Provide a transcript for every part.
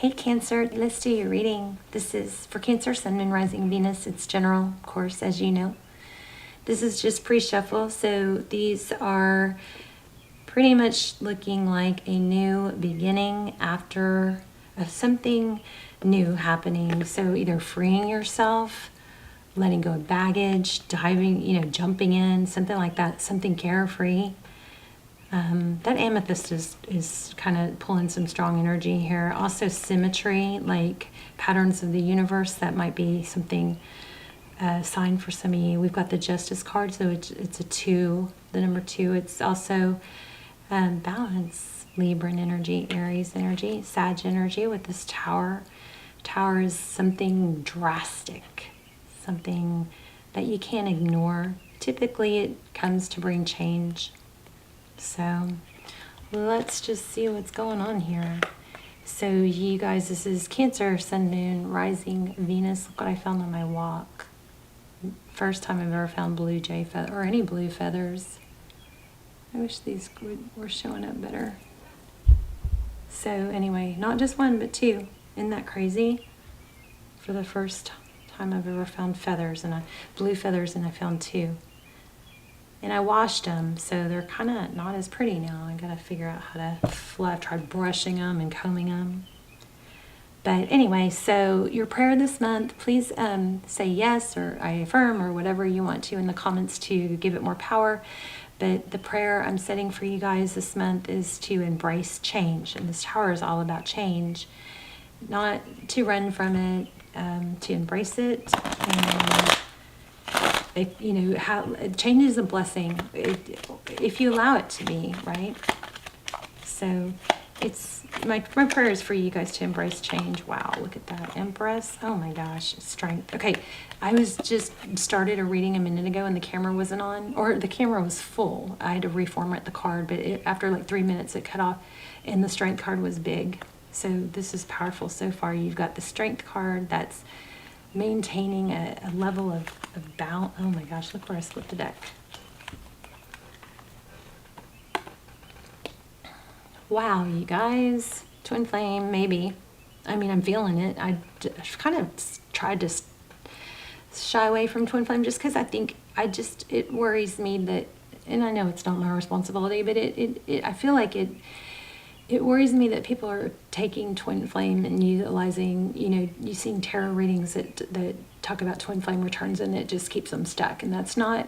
Hey Cancer, let's do your reading. This is for Cancer, Sun, Moon, Rising, Venus. It's general, of course, as you know. This is just pre-shuffle, so these are pretty much looking like a new beginning after something new happening. So either freeing yourself, letting go of baggage, diving, jumping in, something like that, something carefree. That amethyst is kind of pulling some strong energy here. Also symmetry, like patterns of the universe. That might be something, sign for some of you. We've got the Justice card, so it's a 2, the number 2. It's also balance, Libran energy, Aries energy, Sag energy with this Tower. Tower is something drastic, something that you can't ignore. Typically it comes to bring change. So let's just see what's going on here. So you guys, this is Cancer, Sun, Moon, Rising, Venus. Look what I found on my walk. First time I've ever found blue jay feather, or any blue feathers. I wish these were showing up better. So anyway, not just 1, but 2. Isn't that crazy? For the first time I've ever found feathers, and blue feathers, and I found 2. And I washed them, so they're kind of not as pretty now. I gotta figure out how to I've tried brushing them and combing them. But anyway, so your prayer this month, please say yes, or I affirm, or whatever you want to in the comments to give it more power. But the prayer I'm setting for you guys this month is to embrace change. And this Tower is all about change. Not to run from it, to embrace it. And how change is a blessing if you allow it to be, right? So it's my prayer is for you guys to embrace change. Wow, look at that Empress. Oh my gosh, strength. Okay, I was just started a reading a minute ago and the camera wasn't on, or the camera was full. I had to reformat the card, but after like 3 minutes it cut off, and the strength card was big. So this is powerful so far. You've got the strength card that's maintaining a level of balance. Oh my gosh, look where I split the deck. Wow, you guys. Twin flame, maybe. I mean, I'm feeling it. I kind of tried to shy away from twin flame just because I think it worries me that, and I know it's not my responsibility, but I feel like it worries me that people are taking twin flame and utilizing, you've seen tarot readings that talk about twin flame returns, and it just keeps them stuck. And that's not,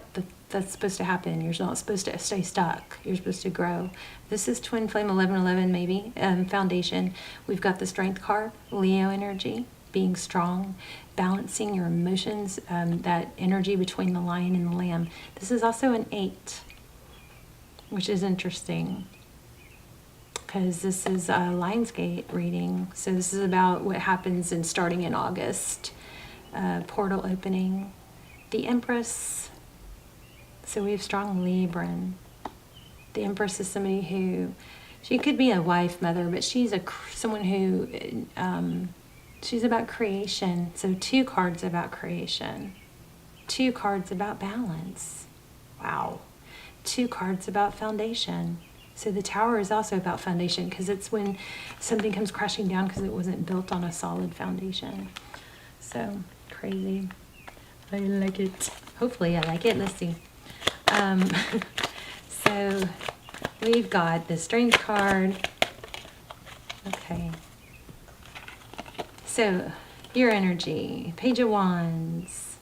that's supposed to happen. You're not supposed to stay stuck. You're supposed to grow. This is twin flame 1111 maybe, foundation. We've got the strength card, Leo energy, being strong, balancing your emotions, that energy between the lion and the lamb. This is also an 8, which is interesting, because this is a Lionsgate reading. So this is about what happens starting in August. Portal opening. The Empress. So we have strong Libran. The Empress is somebody who, she could be a wife, mother, but she's someone who, she's about creation. So 2 cards about creation. 2 cards about balance. Wow. 2 cards about foundation. So the Tower is also about foundation, because it's when something comes crashing down because it wasn't built on a solid foundation. So crazy. I like it. Hopefully I like it. Let's see. So we've got the strength card. Okay. So your energy, Page of Wands.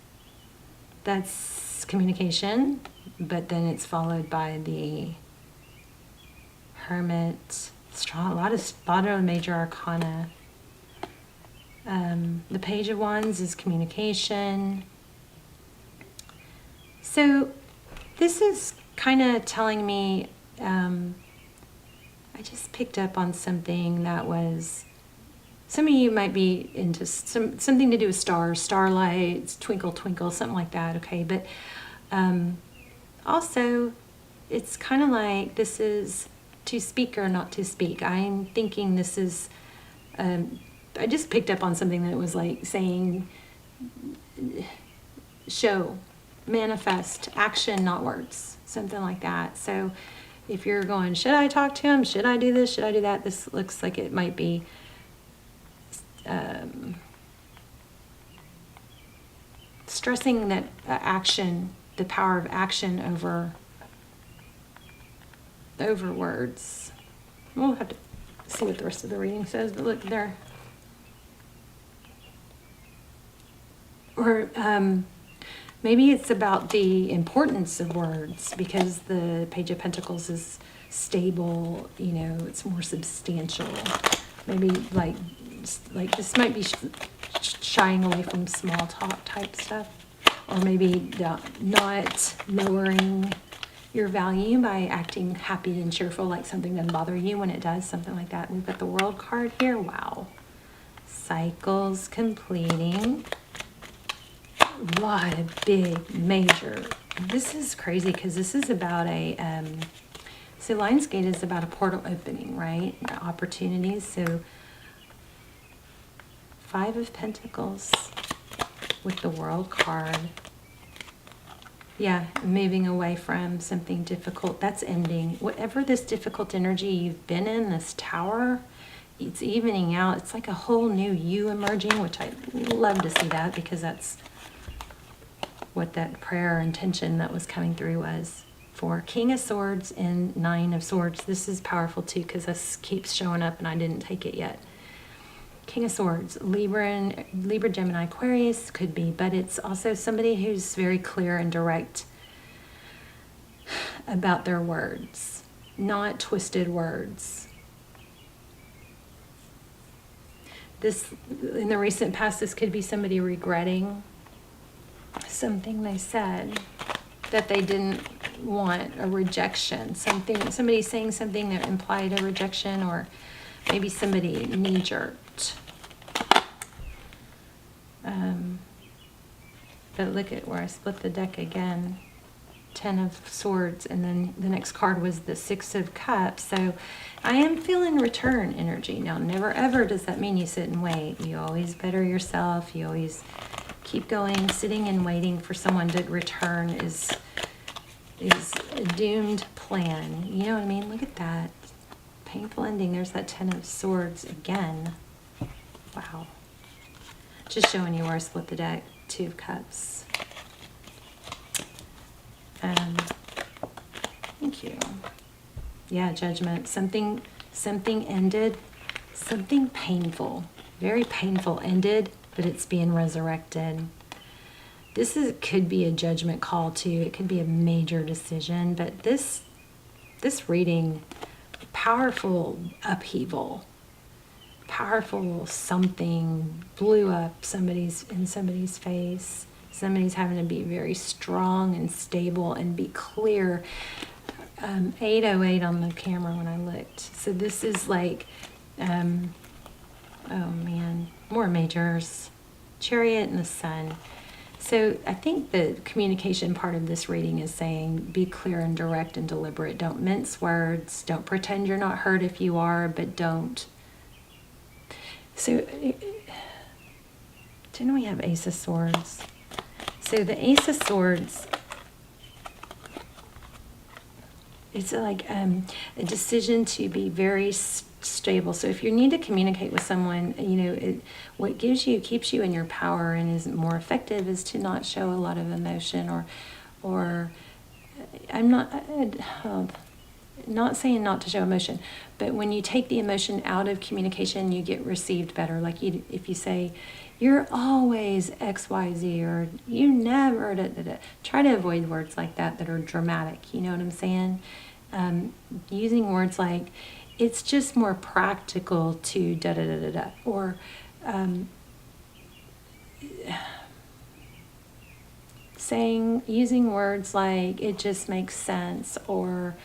That's communication, but then it's followed by the Hermit, a lot of major arcana. The Page of Wands is communication. So this is kind of telling me, I just picked up on something that was, some of you might be into something to do with stars, starlight, twinkle, twinkle, something like that, okay? But also, it's kind of like this is to speak or not to speak. I'm thinking this is, I just picked up on something that was like saying, show, manifest, action, not words, something like that. So if you're going, should I talk to him? Should I do this? Should I do that? This looks like it might be stressing that action, the power of action over words. We'll have to see what the rest of the reading says, but look there. Or maybe it's about the importance of words, because the Page of Pentacles is stable, it's more substantial. Maybe like this might be shying away from small talk type stuff, or maybe not lowering your value by acting happy and cheerful, like something doesn't bother you when it does, something like that. We've got the World card here. Wow. Cycles completing. A lot of big, major. This is crazy because this is about so Lionsgate is about a portal opening, right? Opportunities. So 5 of Pentacles with the World card. Yeah, moving away from something difficult. That's ending. Whatever this difficult energy you've been in, this tower, it's evening out. It's like a whole new you emerging, which I love to see that, because that's what that prayer intention that was coming through was for. King of Swords and 9 of Swords. This is powerful too, because this keeps showing up and I didn't take it yet. King of Swords, Libra, Gemini, Aquarius could be, but it's also somebody who's very clear and direct about their words, not twisted words. This, in the recent past, this could be somebody regretting something they said that they didn't want, a rejection, somebody saying something that implied a rejection, or maybe somebody knee-jerked. But look at where I split the deck again. 10 of Swords, and then the next card was the 6 of Cups. So I am feeling return energy. Now, never ever does that mean you sit and wait. You always better yourself. You always keep going. Sitting and waiting for someone to return is a doomed plan. You know what I mean? Look at that. Painful ending. There's that 10 of Swords again. Wow. Just showing you where I split the deck. 2 of Cups. Thank you. Yeah, Judgment. Something ended. Something painful. Very painful ended, but it's being resurrected. Could be a judgment call too. It could be a major decision, but this reading, powerful upheaval, powerful something blew up in somebody's face. Somebody's having to be very strong and stable and be clear. 808 on the camera when I looked. So this is like, oh man, more majors. Chariot and the Sun. So I think the communication part of this reading is saying be clear and direct and deliberate. Don't mince words. Don't pretend you're not hurt if you are, but don't. So didn't we have Ace of Swords? So the Ace of Swords, it's like a decision to be very stable. So if you need to communicate with someone, what keeps you in your power and is more effective is to not show a lot of emotion, or I'm not saying not to show emotion, but when you take the emotion out of communication, you get received better. Like if you say, you're always XYZ, or you never, try to avoid words like that are dramatic. You know what I'm saying? Using words like, it's just more practical to da-da-da-da-da, or using words like, it just makes sense, or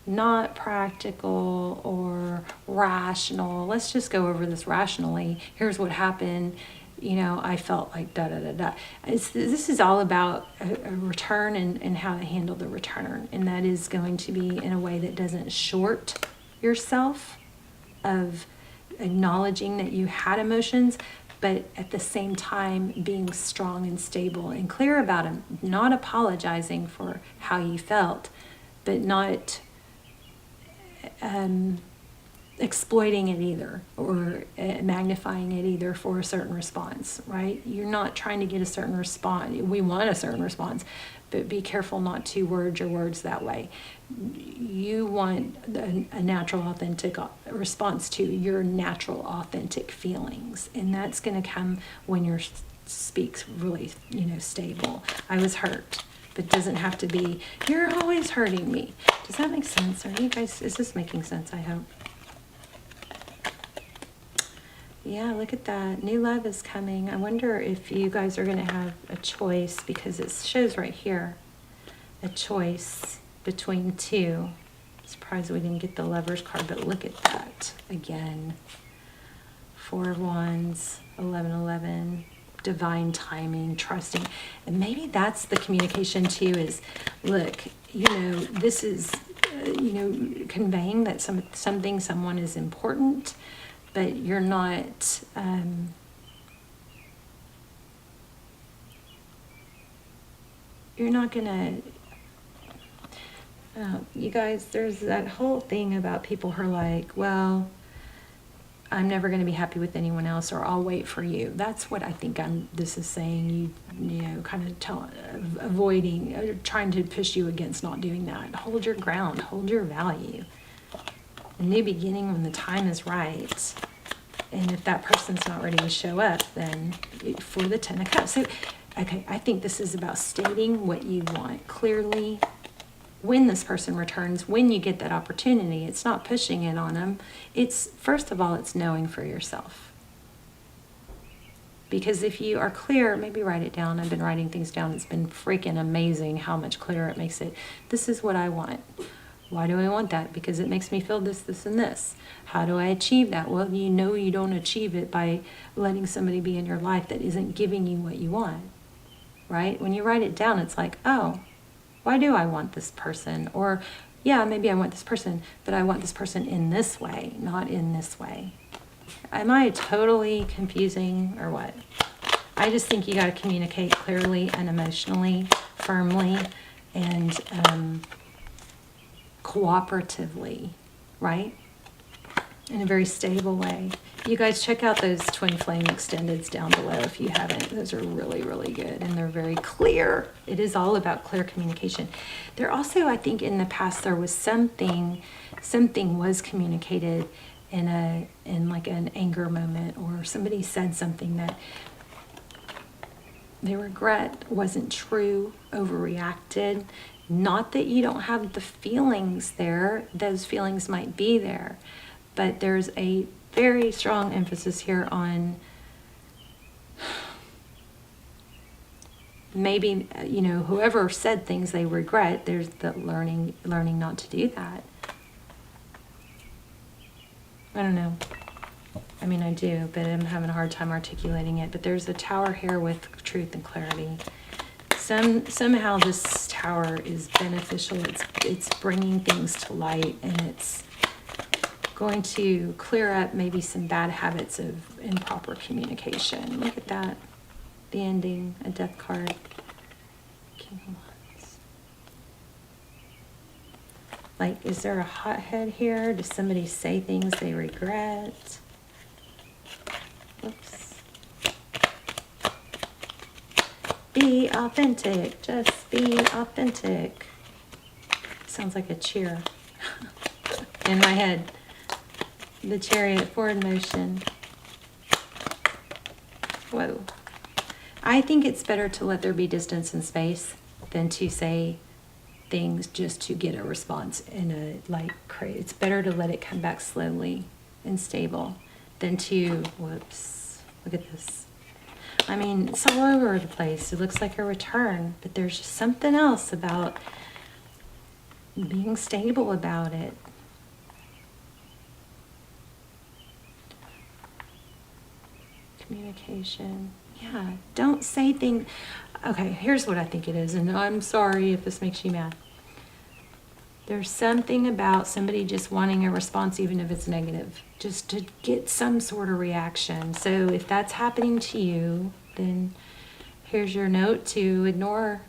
not practical, or rational. Let's just go over this rationally. Here's what happened. I felt like da-da-da-da. This is all about a return and how to handle the return. And that is going to be in a way that doesn't short yourself, of acknowledging that you had emotions, but at the same time being strong and stable and clear about them, not apologizing for how you felt, but not exploiting it either, or magnifying it either for a certain response, right? You're not trying to get a certain response. We want a certain response, but be careful not to word your words that way. You want a natural, authentic response to your natural, authentic feelings, and that's going to come when your speaks really, stable. I was hurt. But it doesn't have to be, you're always hurting me. Does that make sense? Are you guys, is this making sense? I hope. Yeah, look at that. New love is coming. I wonder if you guys are going to have a choice, because it shows right here a choice between two. I'm surprised we didn't get the Lovers card, but look at that again. 4 of Wands, 1111, divine timing, trusting. And maybe that's the communication too, is look, this is, conveying that someone is important, but you're not, gonna, you guys, there's that whole thing about people who are like, well, I'm never going to be happy with anyone else, or I'll wait for you. That's what I think this is saying. Kind of avoiding, trying to push you against not doing that. Hold your ground, hold your value. A new beginning when the time is right. And if that person's not ready to show up, then for the 10 of Cups. So, okay, I think this is about stating what you want clearly. When this person returns, when you get that opportunity, it's not pushing it on them. It's, first of all, it's knowing for yourself. Because if you are clear, maybe write it down. I've been writing things down. It's been freaking amazing how much clearer it makes it. This is what I want. Why do I want that? Because it makes me feel this, this, and this. How do I achieve that? Well, you don't achieve it by letting somebody be in your life that isn't giving you what you want, right? When you write it down, it's like, oh, why do I want this person? Or, yeah, maybe I want this person, but I want this person in this way, not in this way. Am I totally confusing or what? I just think you got to communicate clearly and emotionally, firmly, and cooperatively, right? In a very stable way. You guys check out those Twin Flame Extendeds down below if you haven't. Those are really, really good, and they're very clear. It is all about clear communication. There also, I think in the past, there was something was communicated in like an anger moment, or somebody said something that they regret wasn't true, overreacted. Not that you don't have the feelings there. Those feelings might be there. But there's a very strong emphasis here on maybe, whoever said things they regret, there's the learning not to do that. I don't know. I mean, I do, but I'm having a hard time articulating it. But there's a tower here with truth and clarity. Somehow this tower is beneficial. It's bringing things to light, and it's going to clear up maybe some bad habits of improper communication. Look at that. The ending, a death card. King of Wands. Like, is there a hothead here? Does somebody say things they regret? Whoops. Be authentic. Just be authentic. Sounds like a cheer in my head. The Chariot, forward motion. Whoa. I think it's better to let there be distance and space than to say things just to get a response in it's better to let it come back slowly and stable than to, whoops, look at this. I mean, it's all over the place. It looks like a return, but there's just something else about being stable about it. Communication. Yeah, don't say things. Okay, here's what I think it is, and I'm sorry if this makes you mad. There's something about somebody just wanting a response, even if it's negative, just to get some sort of reaction. So if that's happening to you, then here's your note to ignore,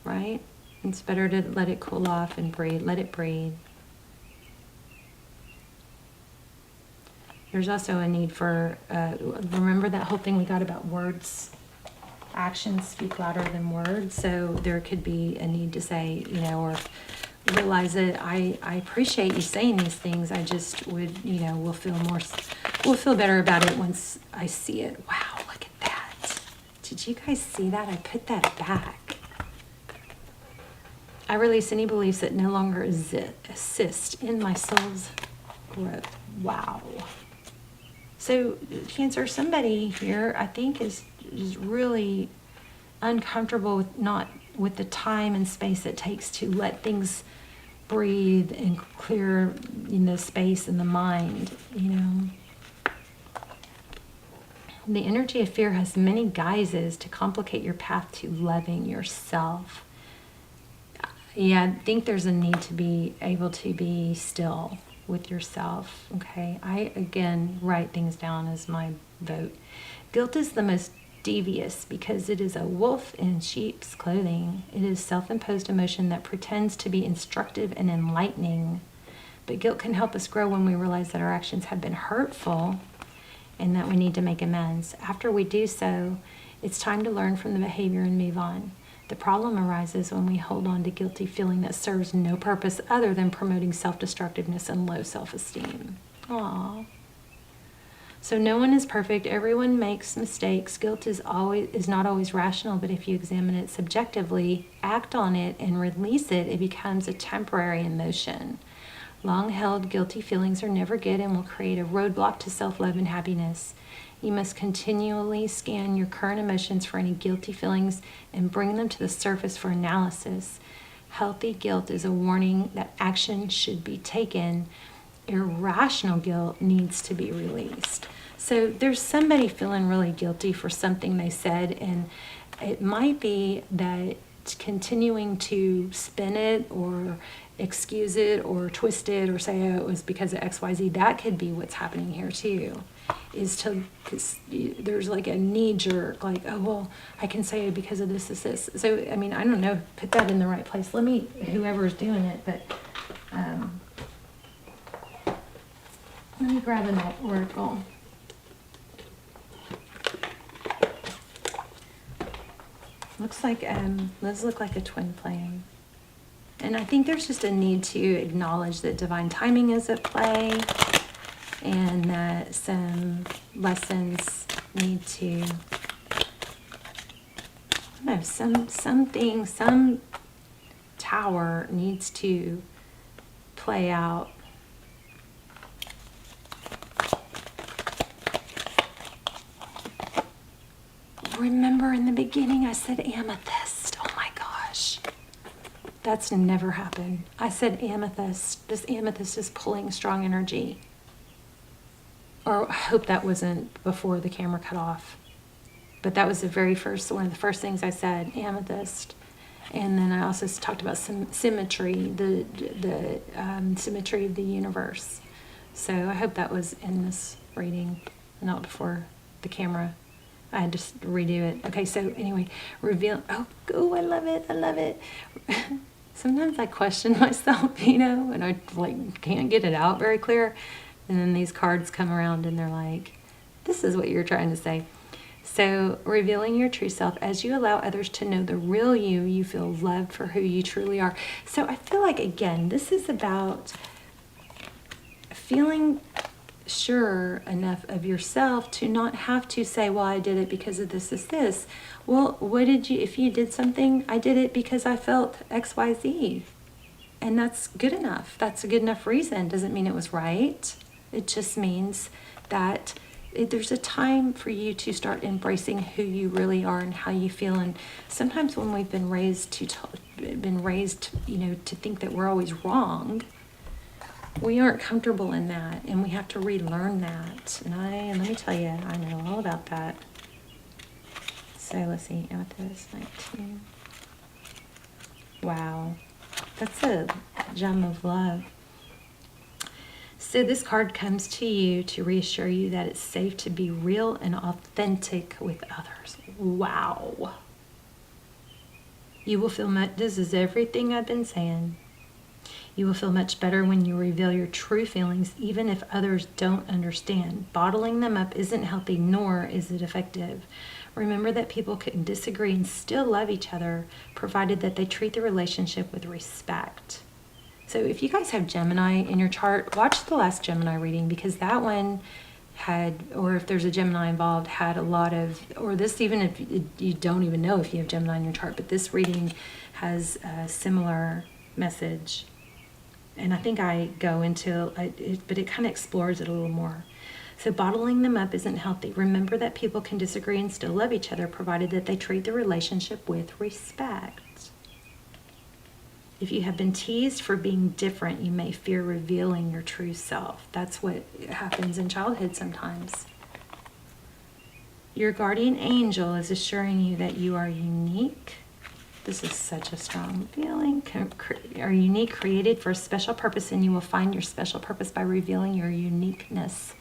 right? It's better to let it cool off and breathe. Let it breathe. There's also a need for, remember that whole thing we got about words? Actions speak louder than words. So there could be a need to say, or realize that I appreciate you saying these things. I just would, we'll feel better about it once I see it. Wow, look at that. Did you guys see that? I put that back. I release any beliefs that no longer assist in my soul's growth. Wow. So Cancer, somebody here I think is really uncomfortable with the time and space it takes to let things breathe and clear the space in the mind, The energy of fear has many guises to complicate your path to loving yourself. Yeah, I think there's a need to be able to be still with yourself, okay? I, again, write things down as my vote. Guilt is the most devious because it is a wolf in sheep's clothing. It is self-imposed emotion that pretends to be instructive and enlightening. But guilt can help us grow when we realize that our actions have been hurtful and that we need to make amends. After we do so, it's time to learn from the behavior and move on. The problem arises when we hold on to guilty feeling that serves no purpose other than promoting self-destructiveness and low self-esteem. Aww. So no one is perfect. Everyone makes mistakes. Guilt is not always rational, but if you examine it subjectively, act on it, and release it, it becomes a temporary emotion. Long-held guilty feelings are never good and will create a roadblock to self-love and happiness. You must continually scan your current emotions for any guilty feelings and bring them to the surface for analysis. Healthy guilt is a warning that action should be taken. Irrational guilt needs to be released. So there's somebody feeling really guilty for something they said, and it might be that continuing to spin it or excuse it or twist it or say, oh, it was because of XYZ, that could be what's happening here too. Because there's like a knee jerk, like, oh, well, I can say it because of this. So, I mean, I don't know, put that in the right place. Whoever's doing it, but let me grab an oracle. Looks like, those look like a twin flame. And I think there's just a need to acknowledge that divine timing is at play and that some lessons need to, some tower needs to play out. Remember in the beginning I said amethyst. Oh my gosh. That's never happened. I said amethyst. This amethyst is pulling strong energy. Or I hope that wasn't before the camera cut off. But that was one of the first things I said, amethyst. And then I also talked about symmetry, the symmetry of the universe. So I hope that was in this reading, not before the camera. I had to redo it. Okay, so anyway, reveal. Oh, I love it. I love it. Sometimes I question myself, and I can't get it out very clear. And then these cards come around and they're like, this is what you're trying to say. So revealing your true self. As you allow others to know the real you, you feel loved for who you truly are. So I feel like, again, this is about feeling sure enough of yourself to not have to say, well, I did it because of this. Well, if you did something, I did it because I felt XYZ. And that's good enough. That's a good enough reason. Doesn't mean it was right. It just means that there's a time for you to start embracing who you really are and how you feel. And sometimes when we've been raised to think that we're always wrong, we aren't comfortable in that, and we have to relearn that. And let me tell you, I know all about that. So let's see, amethyst 19. Wow, that's a gem of love. So this card comes to you to reassure you that it's safe to be real and authentic with others. Wow. You will feel this is everything I've been saying. You will feel much better when you reveal your true feelings, even if others don't understand. Bottling them up isn't healthy, nor is it effective. Remember that people can disagree and still love each other, provided that they treat the relationship with respect. So if you guys have Gemini in your chart, watch the last Gemini reading, because that one had, or if there's a Gemini involved, had a lot of, or this, even if you don't even know if you have Gemini in your chart, but this reading has a similar message. And I think I go into it, but it kind of explores it a little more. So bottling them up isn't healthy. Remember that people can disagree and still love each other, provided that they treat the relationship with respect. If you have been teased for being different, you may fear revealing your true self. That's what happens in childhood sometimes. Your guardian angel is assuring you that you are unique. This is such a strong feeling. Are unique, created for a special purpose, and you will find your special purpose by revealing your uniqueness.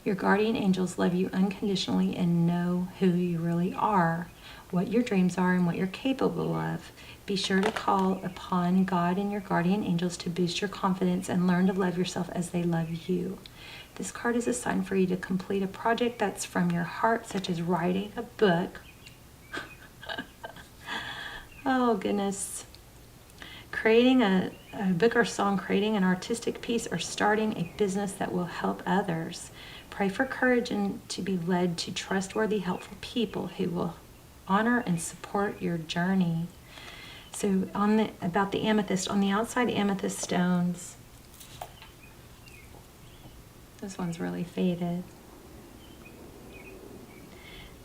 Your guardian angels love you unconditionally and know who you really are, what your dreams are, and what you're capable of. Be sure to call upon God and your guardian angels to boost your confidence and learn to love yourself as they love you. This card is a sign for you to complete a project that's from your heart, such as writing a book. Oh, goodness. Creating a book or song, creating an artistic piece, or starting a business that will help others. Pray for courage and to be led to trustworthy, helpful people who will honor and support your journey. So about the amethyst, on the outside amethyst stones, this one's really faded,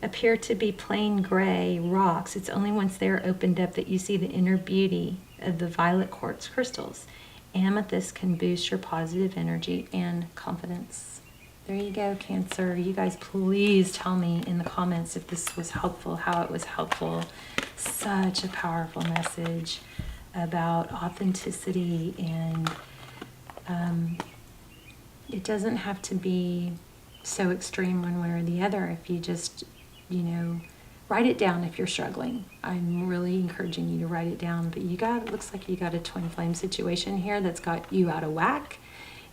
appear to be plain gray rocks. It's only once they are opened up that you see the inner beauty of the violet quartz crystals. Amethyst can boost your positive energy and confidence. There you go, Cancer. You guys please tell me in the comments if this was helpful, how it was helpful. Such a powerful message about authenticity, and it doesn't have to be so extreme one way or the other. If you just, write it down if you're struggling. I'm really encouraging you to write it down, but it looks like you got a twin flame situation here that's got you out of whack.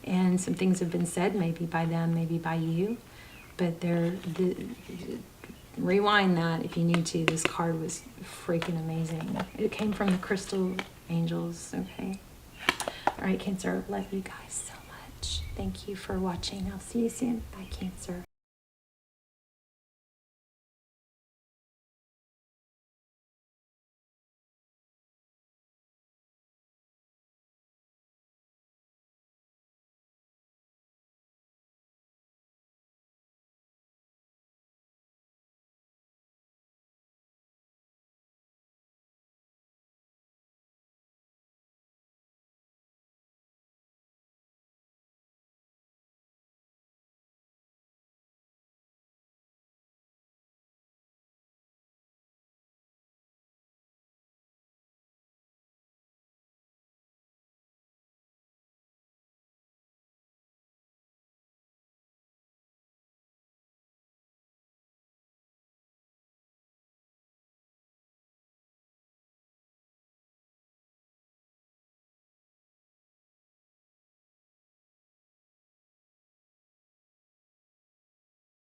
And some things have been said, maybe by them, maybe by you, but rewind that if you need to. This card was freaking amazing. It came from the crystal angels, okay? All right, Cancer, love you guys so much. Thank you for watching. I'll see you soon. Bye, Cancer.